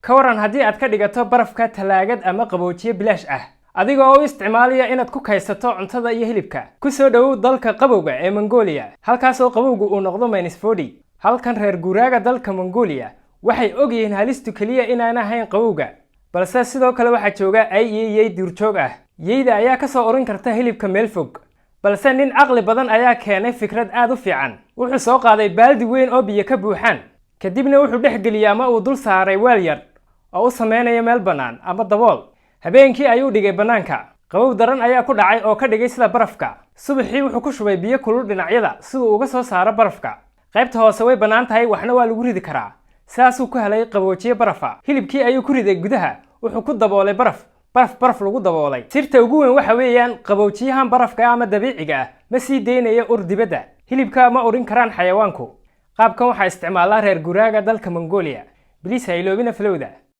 كوران هدي أدك دقتو برفكا تلاجد أما قبوجية بلاش adigoo u isticmaalaya inaad ku kaysato cuntada iyo hilibka ku soo dhaw dalka qabowga ee Mongolia halkaas oo qabowgu uu noqdo -40 halkan reer guuraaga dalka Mongolia waxay ogyihiin halistu kaliya inaan ahayn qabowga balse sidoo kale waxa jooga ay yeeyay duurjoog yeeyda ayaa ka soo orin karta hilibka meel fog balse nin aqli badan ayaa keenay fikrad aad u fiican wuxuu soo qaaday baaldi weyn oo biyo ka buuxaan kadibna wuxuu dhex geliyay ama uu dul saaray weel yar oo u sameynaya meel banaan ama dabool habeenkii ayuu dhigay banaanka qabow daran ayaa ku dhacay oo ka dhigay sida barafka subaxii wuxuu ku shubay biyo kulul dhinacyada si uu uga soo saaro barafka qaybta hoose way banaan tahay waxna waa lagu ridi karaa saasuu ku helay qaboojiye barafa hilibkii ayuu ku riday gudaha wuxuu ku daboolay baraf lagu daboolay sirta ugu weyn waxa weeyaan qaboojiyahan barafka ama dabiiciga ma sii deynaya ur dibadda hilibka ma urin karaan xayawaanku qaabkan waxa isticmaalaa reer guuraaga dalka Mongolia biliis ha iloobina flowda